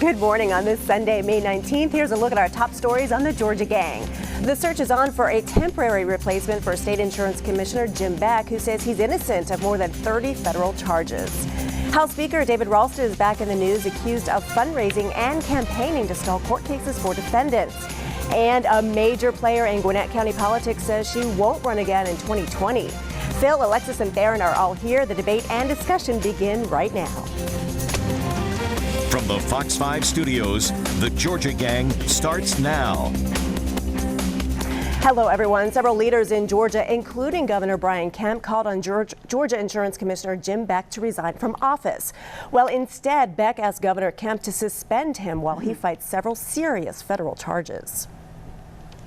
Good morning on this Sunday, May 19th. Here's a look at our top stories on the Georgia gang. The search is on for a temporary replacement for State Insurance Commissioner Jim Beck, who says he's innocent of more than 30 federal charges. House Speaker David Ralston is back in the news, accused of fundraising and campaigning to stall court cases for defendants. And a major player in Gwinnett County politics says she won't run again in 2020. Phil, Alexis, and Tharon are all here. The debate and discussion begin right now. From the Fox 5 studios, the Georgia Gang starts now. Hello, everyone. Several leaders in Georgia, including Governor Brian Kemp, called on Georgia Insurance Commissioner Jim Beck to resign from office. Well, instead, Beck asked Governor Kemp to suspend him while he fights several serious federal charges.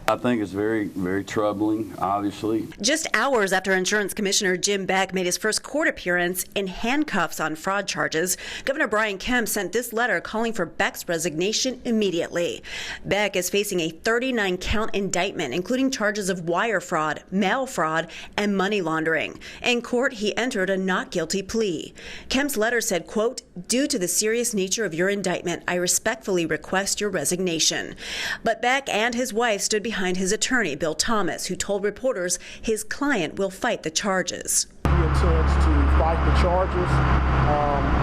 I think it's very, very troubling, obviously. Just hours after Insurance Commissioner Jim Beck made his first court appearance in handcuffs on fraud charges, Governor Brian Kemp sent this letter calling for Beck's resignation immediately. Beck is facing a 39-count indictment, including charges of wire fraud, mail fraud, and money laundering. In court, he entered a not guilty plea. Kemp's letter said, quote, "Due to the serious nature of your indictment, I respectfully request your resignation." But Beck and his wife stood behind his attorney, Bill Thomas, who told reporters his client will fight the charges. He intends to fight the charges,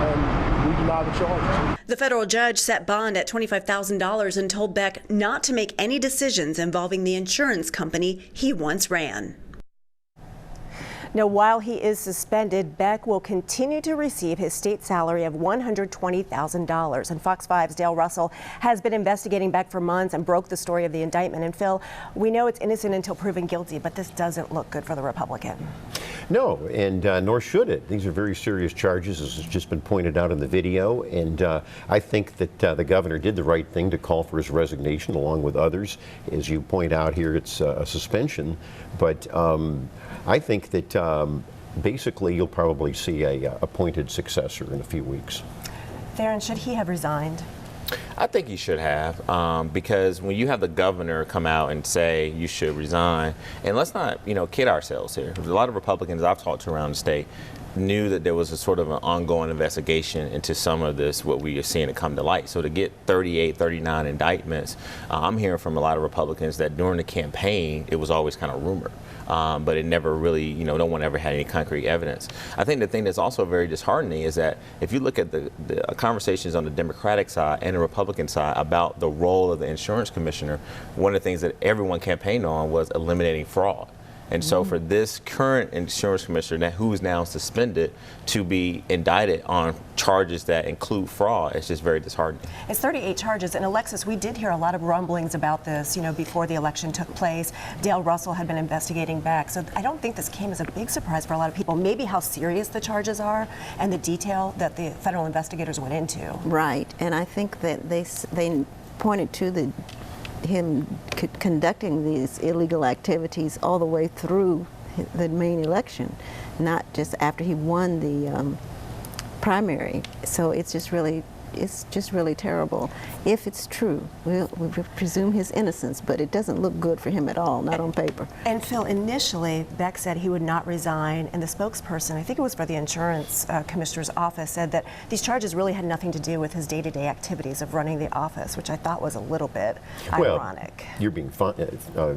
and we deny the charges. The federal judge set bond at $25,000 and told Beck not to make any decisions involving the insurance company he once ran. Now, while he is suspended, Beck will continue to receive his state salary of $120,000. And Fox 5's Dale Russell has been investigating Beck for months and broke the story of the indictment. And Phil, we know it's innocent until proven guilty, but this doesn't look good for the Republican. No, and nor should it. These are very serious charges, as has just been pointed out in the video. And I think that the governor did the right thing to call for his resignation, along with others. As you point out here, it's a suspension. But I think that basically you'll probably see a appointed successor in a few weeks. Tharon, should he have resigned? I think he should have, because when you have the governor come out and say you should resign, and let's not, kid ourselves here. A lot of Republicans I've talked to around the state knew that there was a sort of an ongoing investigation into some of this, what we are seeing it come to light. So to get 38, 39 indictments, I'm hearing from a lot of Republicans that during the campaign, it was always kind of rumored. But it never really, no one ever had any concrete evidence. I think the thing that's also very disheartening is that if you look at the conversations on the Democratic side and the Republican side about the role of the insurance commissioner, one of the things that everyone campaigned on was eliminating fraud. And so for this current insurance commissioner who is now suspended to be indicted on charges that include fraud, it's just very disheartening. It's 38 charges. And Alexis, we did hear a lot of rumblings about this, before the election took place. Dale Russell had been investigating back. So I don't think this came as a big surprise for a lot of people. Maybe how serious the charges are and the detail that the federal investigators went into. Right. And I think that they pointed to him conducting these illegal activities all the way through the main election, not just after he won the primary. So it's just really terrible. If it's true, we presume his innocence, but it doesn't look good for him at all, not on paper. And Phil, initially, Beck said he would not resign, and the spokesperson, I think it was for the insurance commissioner's office, said that these charges really had nothing to do with his day-to-day activities of running the office, which I thought was a little bit ironic. You're being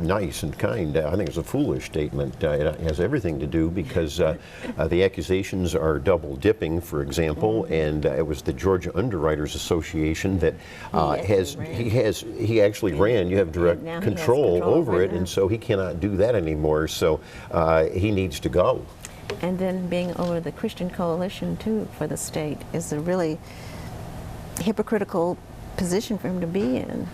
nice and kind. I think it's a foolish statement. It has everything to do because the accusations are double dipping, for example, and it was the Georgia Underwriters Association that he actually ran. You have direct control over it, and so he cannot do that anymore. So he needs to go. And then being over the Christian Coalition too for the state is a really hypocritical position for him to be in.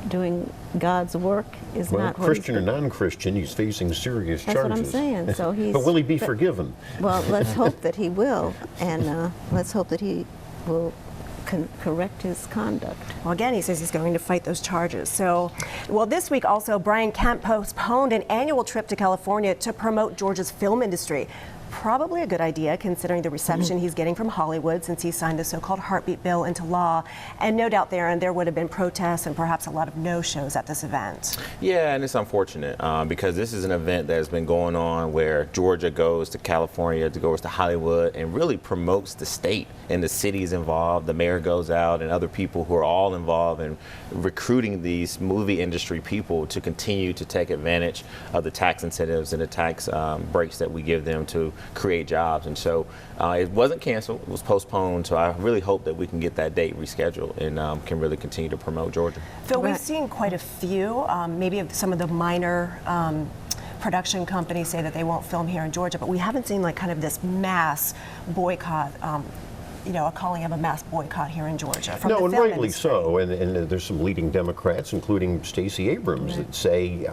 Doing God's work is not Christian or non-Christian. He's facing serious charges. That's what I'm saying. So but will he be forgiven? Well, let's hope that he will, and let's hope that he will correct his conduct. Well, again, he says he's going to fight those charges. So, this week also, Brian Kemp postponed an annual trip to California to promote Georgia's film industry. probably a good idea considering the reception he's getting from Hollywood since he signed the so-called heartbeat bill into law. And no doubt there would have been protests and perhaps a lot of no-shows at this event. Yeah, and it's unfortunate because this is an event that has been going on where Georgia goes to California, goes to Hollywood, and really promotes the state and the cities involved. The mayor goes out and other people who are all involved in recruiting these movie industry people to continue to take advantage of the tax incentives and the tax breaks that we give them to create jobs. And so it wasn't canceled, it was postponed. So I really hope that we can get that date rescheduled and can really continue to promote Georgia. Phil, we've seen quite a few, maybe some of the minor production companies say that they won't film here in Georgia, but we haven't seen like kind of this mass boycott, a calling of a mass boycott here in Georgia. From no, the and film rightly industry. so. And there's some leading Democrats, including Stacey Abrams, that say,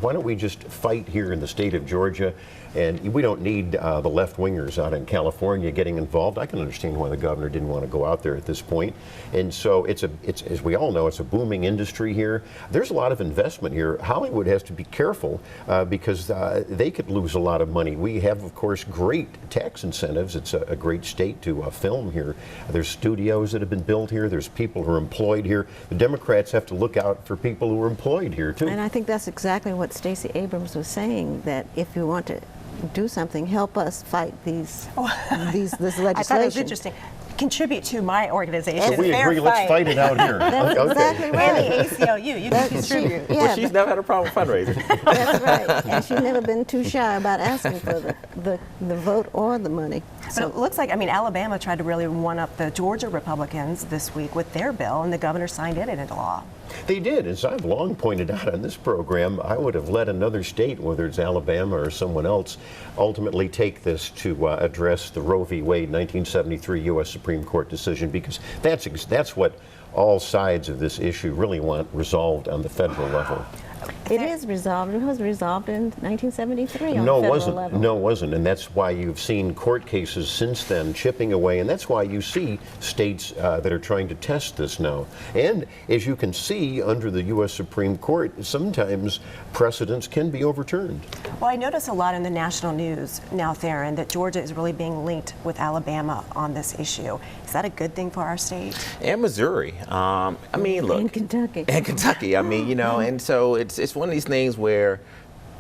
why don't we just fight here in the state of Georgia? And we don't need the left-wingers out in California getting involved. I can understand why the governor didn't want to go out there at this point. And so it's as we all know, it's a booming industry here. There's a lot of investment here. Hollywood has to be careful because they could lose a lot of money. We have, of course, great tax incentives. It's a great state to film here. There's studios that have been built here. There's people who are employed here. The Democrats have to look out for people who are employed here, too. And I think that's exactly what Stacey Abrams was saying, that if you want to do something, help us fight this legislation. I thought it was interesting. Contribute to my organization. So we agree, let's fight it out here. That's exactly right. And the ACLU, you can contribute. Well, she's never had a problem fundraising. That's right. And she's never been too shy about asking for the vote or the money. But it looks like, Alabama tried to really one-up the Georgia Republicans this week with their bill, and the governor signed it into law. They did. As I've long pointed out on this program, I would have let another state, whether it's Alabama or someone else, ultimately take this to address the Roe v. Wade 1973 U.S. Supreme Court decision, because that's what all sides of this issue really want resolved on the federal level. It is resolved. It was resolved in 1973 on No, the it federal wasn't. level. No, it wasn't. And that's why you've seen court cases since then chipping away. And that's why you see states that are trying to test this now. And as you can see under the U.S. Supreme Court, sometimes precedents can be overturned. Well, I notice a lot in the national news now, Tharon, that Georgia is really being linked with Alabama on this issue. Is that a good thing for our state? And Missouri. Look. And Kentucky. And Kentucky. And so it's one of these things where,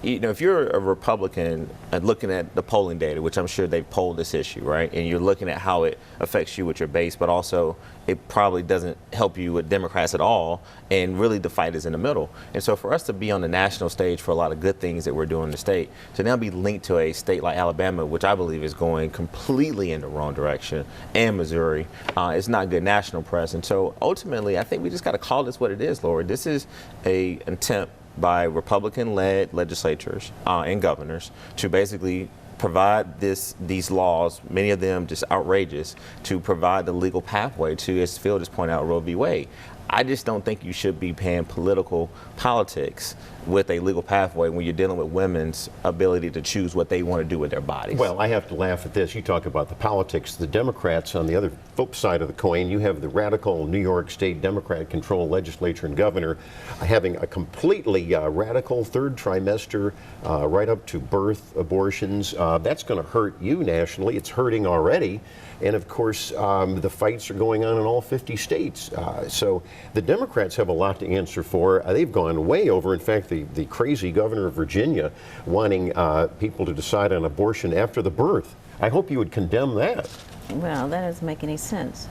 if you're a Republican and looking at the polling data, which I'm sure they've polled this issue, right, and you're looking at how it affects you with your base, but also it probably doesn't help you with Democrats at all, and really the fight is in the middle. And so for us to be on the national stage for a lot of good things that we're doing in the state, to now be linked to a state like Alabama, which I believe is going completely in the wrong direction, and Missouri, it's not good national press. And so ultimately, I think we just got to call this what it is, Laura. This is an attempt by Republican-led legislatures and governors to basically provide these laws, many of them just outrageous, to provide the legal pathway to, as Phil just pointed out, Roe v. Wade. I just don't think you should be paying politics with a legal pathway when you're dealing with women's ability to choose what they want to do with their bodies. Well, I have to laugh at this. You talk about the politics. The Democrats on the other flip side of the coin, you have the radical New York State Democrat-controlled legislature and governor having a completely radical third trimester right up to birth abortions. That's going to hurt you nationally. It's hurting already. And of course, the fights are going on in all 50 states. So the Democrats have a lot to answer for. They've gone way over. In fact, the crazy governor of Virginia wanting people to decide on abortion after the birth. I hope you would condemn that. Well, that doesn't make any sense.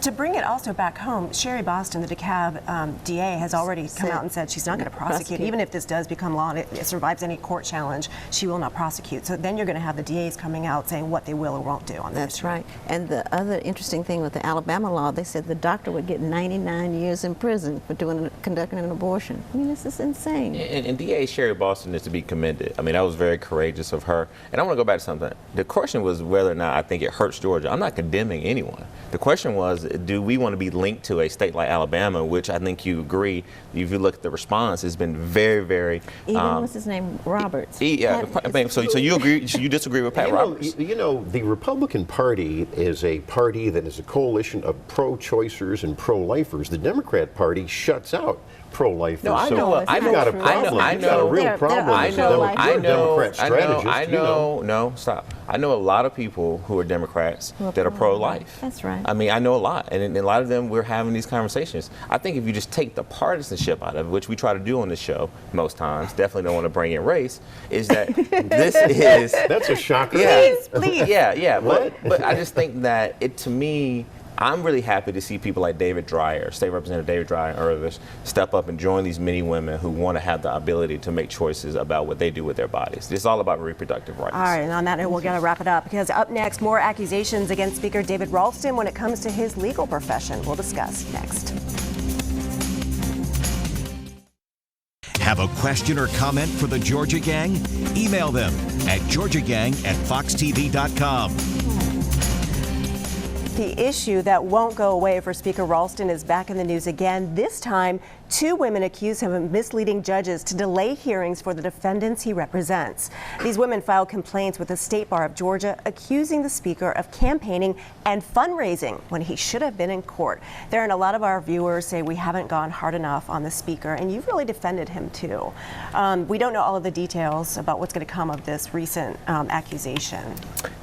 To bring it also back home, Sherry Boston, the DeKalb DA, has already come out and said she's not going to prosecute. Even if this does become law and it survives any court challenge, she will not prosecute. So then you're going to have the DAs coming out saying what they will or won't do on this. That's right. And the other interesting thing with the Alabama law, they said the doctor would get 99 years in prison for conducting an abortion. This is insane. And DA Sherry Boston is to be commended. That was very courageous of her. And I want to go back to something. The question was whether or not I think it hurts Georgia. I'm not condemning anyone. The question was, do we want to be linked to a state like Alabama, which I think you agree, if you look at the response, has been very, very... Even what's his name, Roberts. So you agree, you disagree with Pat Roberts? The Republican Party is a party that is a coalition of pro-choicers and pro-lifers. The Democrat Party shuts out pro-lifers. No, I so know. you've got a problem. I You've got a real There problem are as a pro-lifers. Democrat strategist. No, stop. I know a lot of people who are Democrats that are pro-life. That's right. I mean, I know a lot, and a lot of them we're having these conversations. I think if you just take the partisanship out of it, which we try to do on this show most times, definitely don't want to bring in race, is that this is That's a shocker. yeah, Please. yeah. But I just think that to me. I'm really happy to see people like David Dreyer, State Representative David Dreyer and others, step up and join these many women who want to have the ability to make choices about what they do with their bodies. It's all about reproductive rights. All right, and on that note, we're going to wrap it up because up next, more accusations against Speaker David Ralston when it comes to his legal profession. We'll discuss next. Have a question or comment for the Georgia Gang? Email them at georgiagang@foxtv.com. The issue that won't go away for Speaker Ralston is back in the news again. This time, 2 women accuse him of misleading judges to delay hearings for the defendants he represents. These women filed complaints with the State Bar of Georgia accusing the Speaker of campaigning and fundraising when he should have been in court. Tharon, a lot of our viewers say we haven't gone hard enough on the Speaker, and you've really defended him too. We don't know all of the details about what's going to come of this recent accusation.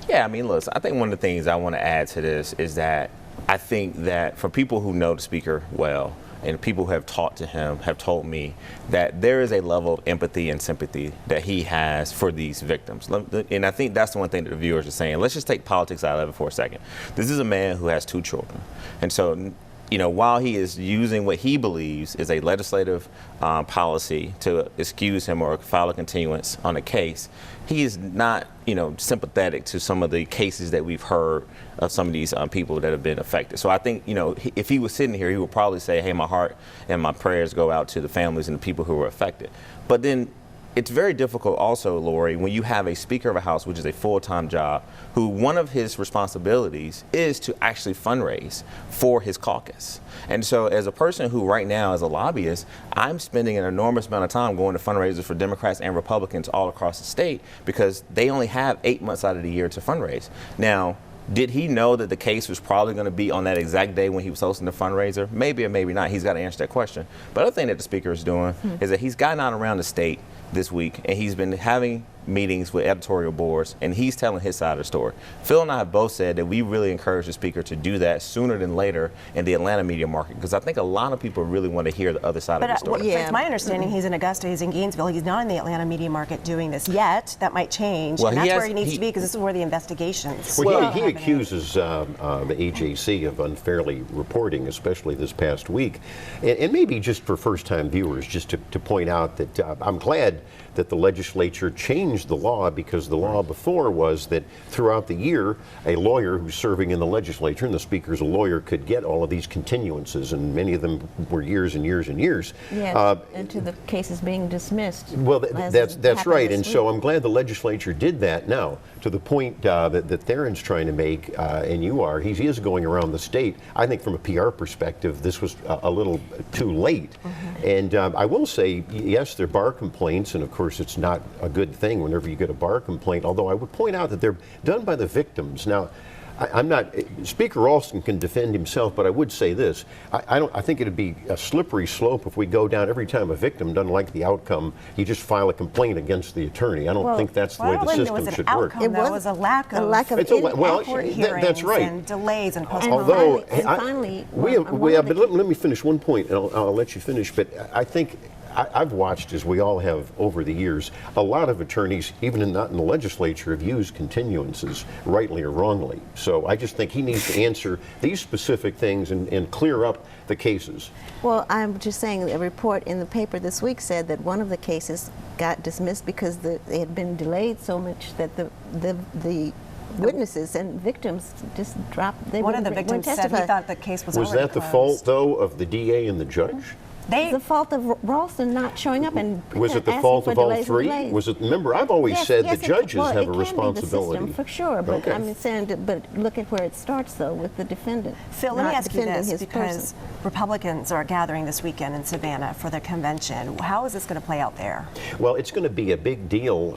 Yeah, I mean, look, I think one of the things I want to add to this is that I think that for people who know the Speaker well, and people who have talked to him have told me that there is a level of empathy and sympathy that he has for these victims. And I think that's the one thing that the viewers are saying. Let's just take politics out of it for a second. This is a man who has 2 children. And so, you know, while he is using what he believes is a legislative policy to excuse him or file a continuance on a case, he is not, you know, sympathetic to some of the cases that we've heard of some of these people that have been affected. So I think, you know, if he was sitting here, he would probably say, hey, my heart and my prayers go out to the families and the people who were affected. But then it's very difficult also, Lori, when you have a Speaker of a House, which is a full-time job, who one of his responsibilities is to actually fundraise for his caucus. And so as a person who right now is a lobbyist, I'm spending an enormous amount of time going to fundraisers for Democrats and Republicans all across the state because they only have 8 months out of the year to fundraise. Now, did he know that the case was probably going to be on that exact day when he was hosting the fundraiser? Maybe or maybe not. He's got to answer that question. But the other thing that the Speaker is doing is that he's gotten out around the state this week, and he's been having meetings with editorial boards, and he's telling his side of the story. Phil and I have both said that we really encourage the Speaker to do that sooner than later in the Atlanta media market, because I think a lot of people really want to hear the other side of the story. But it's my understanding he's in Augusta, he's in Gainesville, he's not in the Atlanta media market doing this yet. That might change, and that's where he needs to be, because this is where the investigations. Well, he accuses the AJC of unfairly reporting, especially this past week. And maybe just for first-time viewers, just to point out that I'm glad that the legislature changed the law, because the law before was that throughout the year, a lawyer who's serving in the legislature, and the Speaker's a lawyer, could get all of these continuances, and many of them were years and years and years. Yes, into the cases being dismissed. Well, that's right, and so I'm glad the legislature did that now, to the point that Tharon's trying to make, and you are, he is going around the state. I think from a PR perspective, this was a little too late. And I will say, yes, there are bar complaints, and of course it's not a good thing whenever you get a bar complaint, although I would point out that they're done by the victims. Now, I'm not, Speaker Ralston can defend himself, but I would say this. I think it'd be a slippery slope if we go down every time a victim doesn't like the outcome, you just file a complaint against the attorney. I don't think that's the way the system should work. It was a lack of court hearings that's right. and delays and postponements. Although, finally, but let me finish one point, and I'll let you finish. But I think I've watched, as we all have over the years, a lot of attorneys, even not in the legislature, have used continuances, rightly or wrongly. So I just think he needs to answer these specific things and clear up the cases. Well, I'm just saying, a report in the paper this week said that one of the cases got dismissed because they had been delayed so much that the witnesses and victims just dropped. One of the victims said he thought the case was already that the fault, though, of the DA and the judge? The fault of Ralston not showing up and was it the fault of all three? Was it? Remember, I've always said the judges have a responsibility. Can be the system, for sure, but I'm saying that, but look at where it starts though with the defendant. Phil, let me ask you this, because Republicans are gathering this weekend in Savannah for the convention. How is this going to play out there? Well, it's going to be a big deal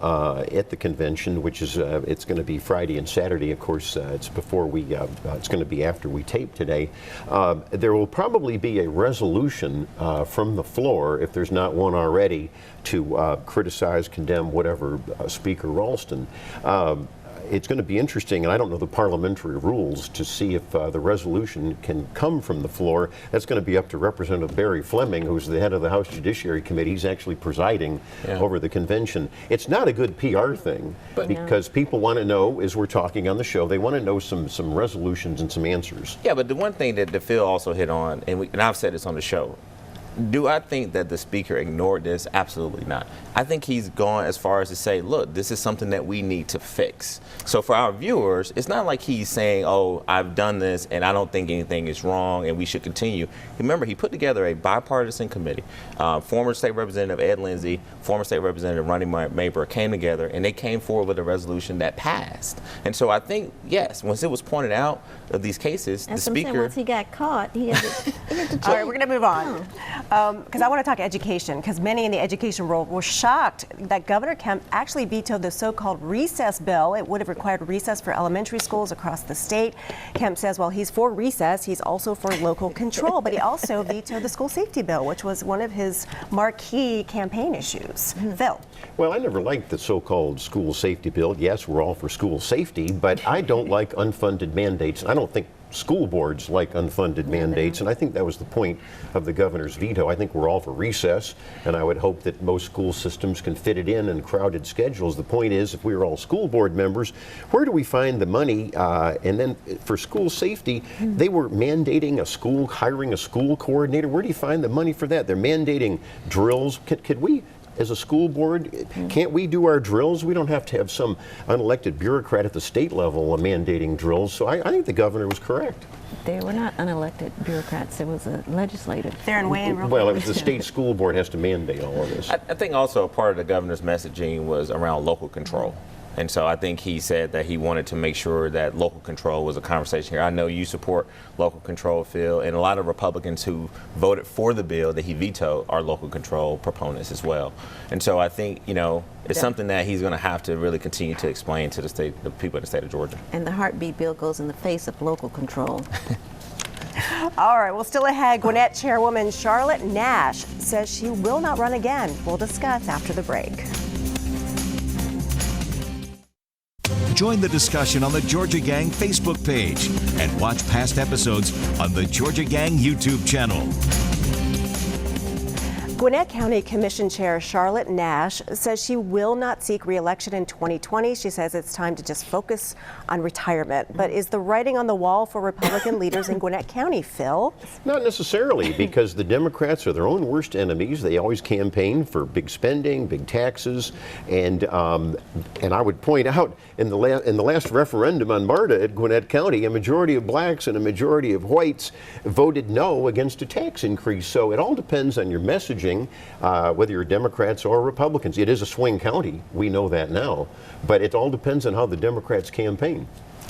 at the convention, which is it's going to be Friday and Saturday. Of course, it's before we. It's going to be after we tape today. There will probably be a resolution from the floor, if there's not one already, to criticize, condemn, whatever, Speaker Ralston. It's going to be interesting, and I don't know the parliamentary rules, to see if the resolution can come from the floor. That's going to be up to Representative Barry Fleming, who's the head of the House Judiciary Committee. He's actually presiding over the convention. It's not a good PR thing, because people want to know, as we're talking on the show, they want to know some resolutions and some answers. Yeah, but the one thing that Phil also hit on, and I've said this on the show, do I think that the Speaker ignored this? Absolutely not. I think he's gone as far as to say, look, this is something that we need to fix. So for our viewers, it's not like he's saying, oh, I've done this and I don't think anything is wrong and we should continue. Remember, he put together a bipartisan committee. Former State Representative Ed Lindsey, former State Representative Ronnie Mabur came together and they came forward with a resolution that passed. And so I think, yes, once it was pointed out of these cases, the Speaker... once he got caught, he had to All right, we're going to move on. Because I want to talk education, because many in the education world were shocked that Governor Kemp actually vetoed the so-called recess bill. It would have required recess for elementary schools across the state. Kemp says while he's for recess, he's also for local control, but he also vetoed the school safety bill, which was one of his marquee campaign issues. Phil. Well, I never liked the so-called school safety bill. Yes, we're all for school safety, but I don't like unfunded mandates. I don't think school boards like unfunded mandates, and I think that was the point of the governor's veto. I think we're all for recess, and I would hope that most school systems can fit it in crowded schedules. The point is, if we were all school board members, where do we find the money? And then for school safety, they were mandating hiring a school coordinator. Where do you find the money for that? They're mandating drills. Could we, as a school board, can't we do our drills? We don't have to have some unelected bureaucrat at the state level mandating drills. So I think the governor was correct. They were not unelected bureaucrats. It was a legislative. Tharon, weigh in real Well, quick. it was the state school board has to mandate all of this. I think also a part of the governor's messaging was around local control. And so I think he said that he wanted to make sure that local control was a conversation here. I know you support local control, Phil, and a lot of Republicans who voted for the bill that he vetoed are local control proponents as well. And so I think, it's something that he's going to have to really continue to explain to the people in the state of Georgia. And the heartbeat bill goes in the face of local control. All right, well, still ahead, Gwinnett Chairwoman Charlotte Nash says she will not run again. We'll discuss after the break. Join the discussion on the Georgia Gang Facebook page and watch past episodes on the Georgia Gang YouTube channel. Gwinnett County Commission Chair Charlotte Nash says she will not seek re-election in 2020. She says it's time to just focus on retirement. But is the writing on the wall for Republican leaders in Gwinnett County, Phil? Not necessarily, because the Democrats are their own worst enemies. They always campaign for big spending, big taxes, and I would point out in the last referendum on MARTA at Gwinnett County, a majority of blacks and a majority of whites voted no against a tax increase. So it all depends on your messaging. Whether you're Democrats or Republicans. It is a swing county, we know that now, but it all depends on how the Democrats campaign.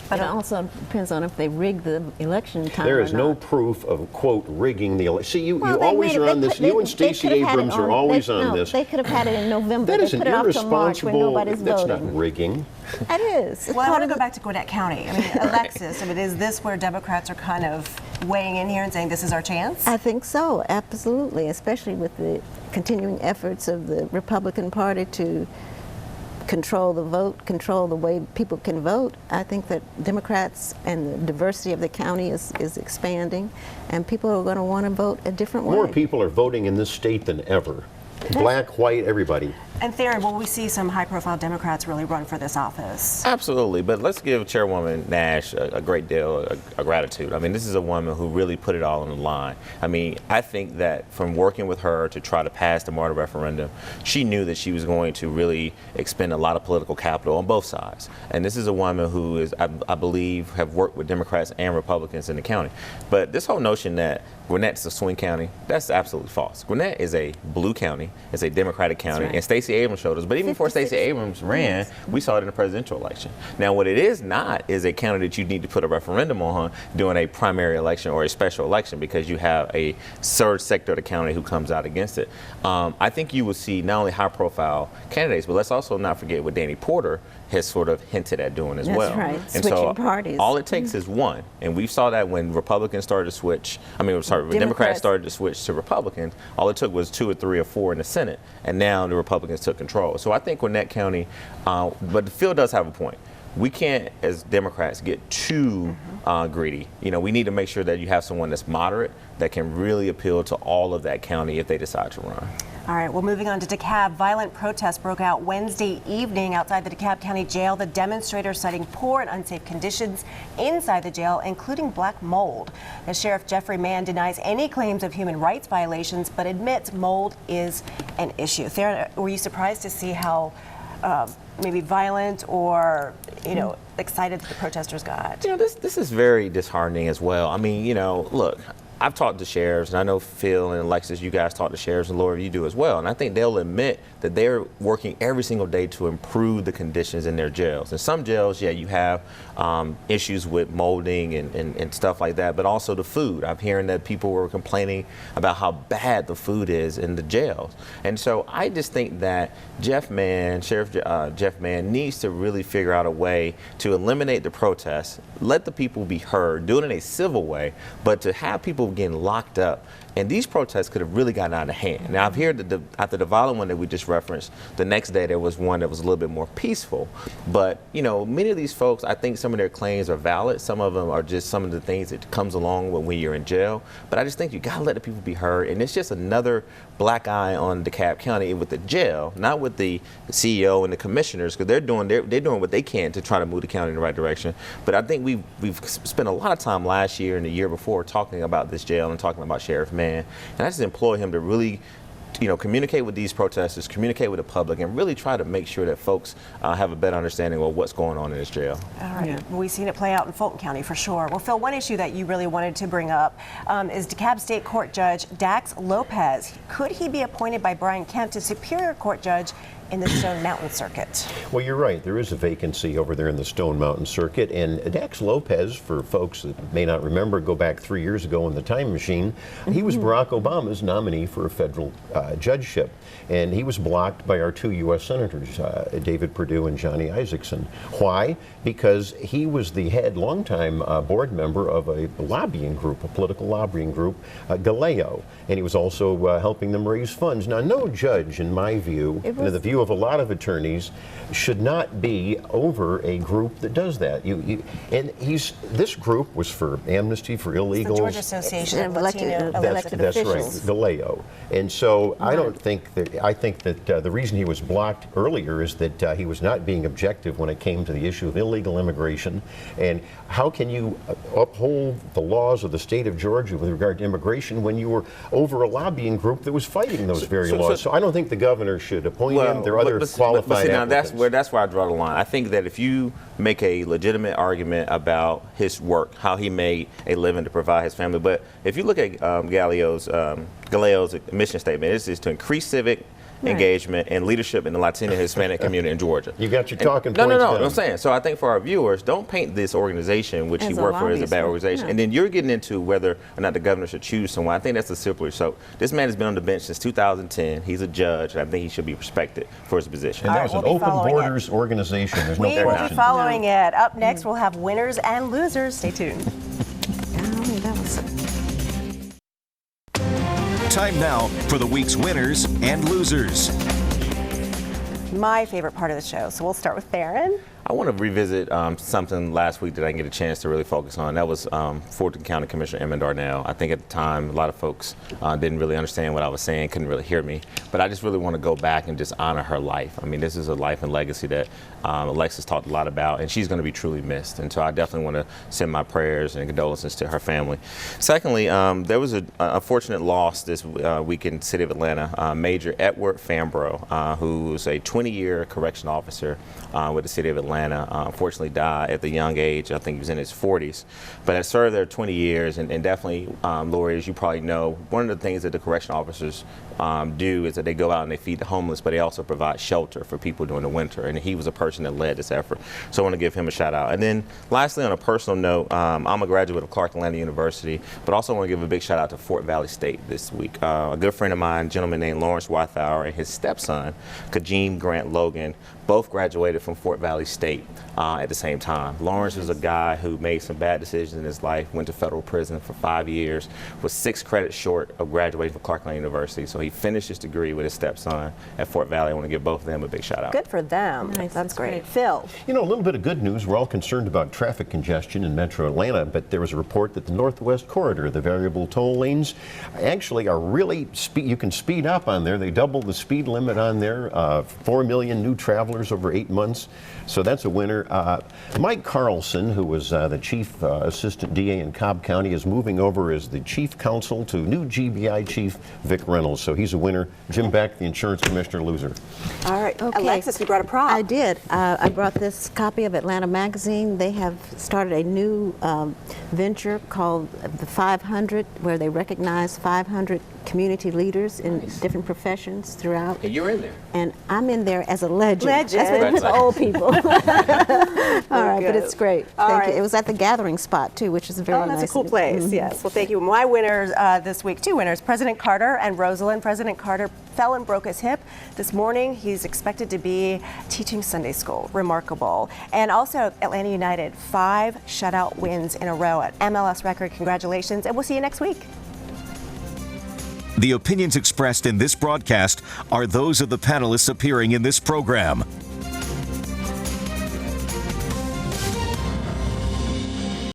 But it also depends on if they rig the election time. There is no proof of, quote, rigging the election. See, you always are on this. You and Stacey Abrams are always on this. They could have had it in November. That is an irresponsible, that's not rigging. It is. Well, I want to go back to Gwinnett County. I mean, Alexis, is this where Democrats are kind of weighing in here and saying this is our chance? I think so, absolutely, especially with the continuing efforts of the Republican Party to control the vote, control the way people can vote. I think that Democrats and the diversity of the county is expanding, and people are going to want to vote a different way. More people are voting in this state than ever. Black, white, everybody. And Tharon, will we see some high-profile Democrats really run for this office? Absolutely, but let's give Chairwoman Nash a great deal of gratitude. I mean, this is a woman who really put it all on the line. I mean, I think that from working with her to try to pass the MARTA referendum, she knew that she was going to really expend a lot of political capital on both sides. And this is a woman who is, I believe, have worked with Democrats and Republicans in the county. But this whole notion that Gwinnett's a swing county, that's absolutely false. Gwinnett is a blue county, it's a Democratic county, right. And Stacey Abrams showed us. But even before Stacey Abrams ran, we saw it in the presidential election. Now, what it is not is a county that you need to put a referendum on during a primary election or a special election because you have a third sector of the county who comes out against it. I think you will see not only high-profile candidates, but let's also not forget with Danny Porter, has sort of hinted at doing as That's well. right. And Switching so parties. all it takes is one. And we saw that when Republicans started to switch, Democrats started to switch to Republicans, all it took was 2 or 3 or 4 in the Senate, and now the Republicans took control. So I think Gwinnett County, but Phil does have a point. We can't, as Democrats, get too greedy. You know, we need to make sure that you have someone that's moderate that can really appeal to all of that county if they decide to run. All right, well, moving on to DeKalb, violent protests broke out Wednesday evening outside the DeKalb County Jail. The demonstrators citing poor and unsafe conditions inside the jail, including black mold. The Sheriff Jeffrey Mann denies any claims of human rights violations, but admits mold is an issue. Tharon, were you surprised to see how maybe violent or, excited the protesters got? This is very disheartening as well. I mean, look, I've talked to sheriffs, and I know Phil and Alexis, you guys talk to sheriffs, and Laura, you do as well. And I think they'll admit that they're working every single day to improve the conditions in their jails. In some jails, yeah, you have issues with molding and stuff like that, but also the food. I'm hearing that people were complaining about how bad the food is in the jails. And so I just think that Sheriff Jeff Mann needs to really figure out a way to eliminate the protests, let the people be heard, do it in a civil way, but to have people getting locked up. And these protests could have really gotten out of hand. Now, I've heard that after the violent one that we just referenced, the next day there was one that was a little bit more peaceful. But, many of these folks, I think some of their claims are valid. Some of them are just some of the things that comes along when you're in jail. But I just think you got to let the people be heard. And it's just another black eye on DeKalb County with the jail, not with the CEO and the commissioners, because they're doing what they can to try to move the county in the right direction. But I think we've spent a lot of time last year and the year before talking about this jail and talking about Sheriff Mann. And I just implore him to really, communicate with these protesters, communicate with the public, and really try to make sure that folks have a better understanding of what's going on in this jail. All right. Yeah. We've seen it play out in Fulton County for sure. Well, Phil, one issue that you really wanted to bring up is DeKalb State Court Judge Dax Lopez. Could he be appointed by Brian Kemp to Superior Court Judge in the Stone Mountain Circuit? Well, you're right. There is a vacancy over there in the Stone Mountain Circuit. And Dax Lopez, for folks that may not remember, go back 3 years ago in the time machine, he was Barack Obama's nominee for a federal judgeship. And he was blocked by our 2 U.S. senators, David Perdue and Johnny Isakson. Why? Because he was the longtime board member of a lobbying group, a political lobbying group, Galeo. And he was also helping them raise funds. Now, no judge, in my view, and in the view of a lot of attorneys, should not be over a group that does that. This group was for amnesty for illegals. The Georgia Association of Latino Elected That's Officials. right, Galeo. And so I think that the reason he was blocked earlier is that he was not being objective when it came to the issue of illegal immigration. And how can you uphold the laws of the state of Georgia with regard to immigration when you were over a lobbying group that was fighting those very laws? So I don't think the governor should appoint him. There are other qualified applicants. That's where I draw the line. I think that if you make a legitimate argument about his work, how he made a living to provide his family, but if you look at Galeo's mission statement, it is to increase civic engagement and leadership in the Latino Hispanic community in Georgia. You got your talking points. No, I'm saying. So I think for our viewers, don't paint this organization, which you work for, as a bad organization. Yeah. And then you're getting into whether or not the governor should choose someone. I think that's the simpler. So this man has been on the bench since 2010. He's a judge, and I think he should be respected for his position. And that was an open borders organization. There's no question. We will be following it. Up next, we'll have winners and losers. Stay tuned. Time now for the week's winners and losers. My favorite part of the show. So we'll start with Tharon. I want to revisit something last week that I didn't get a chance to really focus on. That was Fulton County Commissioner Emmett Darnell. I think at the time, a lot of folks didn't really understand what I was saying, couldn't really hear me. But I just really want to go back and just honor her life. I mean, this is a life and legacy that Alexis talked a lot about, and she's going to be truly missed. And so I definitely want to send my prayers and condolences to her family. Secondly, there was a unfortunate loss this week in the city of Atlanta. Major Edward Fambrough, who was a 20-year correction officer with the city of Atlanta, unfortunately died at the young age. I think he was in his 40s, but has served there 20 years. And definitely, Lori, as you probably know, one of the things that the correction officers do is that they go out and they feed the homeless, but they also provide shelter for people during the winter. And he was a person that led this effort. So I want to give him a shout out. And then lastly, on a personal note, I'm a graduate of Clark Atlanta University, but also want to give a big shout out to Fort Valley State this week. A good friend of mine, a gentleman named Lawrence Wythauer, and his stepson, Kajim Grant Logan, both graduated from Fort Valley State. state at the same time. Lawrence was a guy who made some bad decisions in his life, went to federal prison for 5 years, was 6 credits short of graduating from Clark Lane University. So he finished his degree with his stepson at Fort Valley. I want to give both of them a big shout out. Good for them. Nice. That's great. Phil. You know, a little bit of good news. We're all concerned about traffic congestion in Metro Atlanta, but there was a report that the Northwest Corridor, the variable toll lanes, actually are really you can speed up on there. They doubled the speed limit on there. 4 million new travelers over 8 months. So that's a winner. Mike Carlson, who was the chief assistant DA in Cobb County, is moving over as the chief counsel to new GBI chief Vic Reynolds. So he's a winner. Jim Beck, the insurance commissioner, loser. All right. Okay. Alexis, you brought a prop. I did. I brought this copy of Atlanta Magazine. They have started a new venture called the 500, where they recognize 500 community leaders in different professions throughout. And you're in there. And I'm in there as a legend. Legend. That's what it's old people. All right, good. but it's great. All Thank right. you. It was at the Gathering Spot, too, which is a very nice. Oh, that's a cool place, yes. Well, thank you. My winners this week, 2 winners, President Carter and Rosalind. President Carter fell and broke his hip. This morning, he's expected to be teaching Sunday school. Remarkable. And also, Atlanta United, 5 shutout wins in a row at MLS record. Congratulations, and we'll see you next week. The opinions expressed in this broadcast are those of the panelists appearing in this program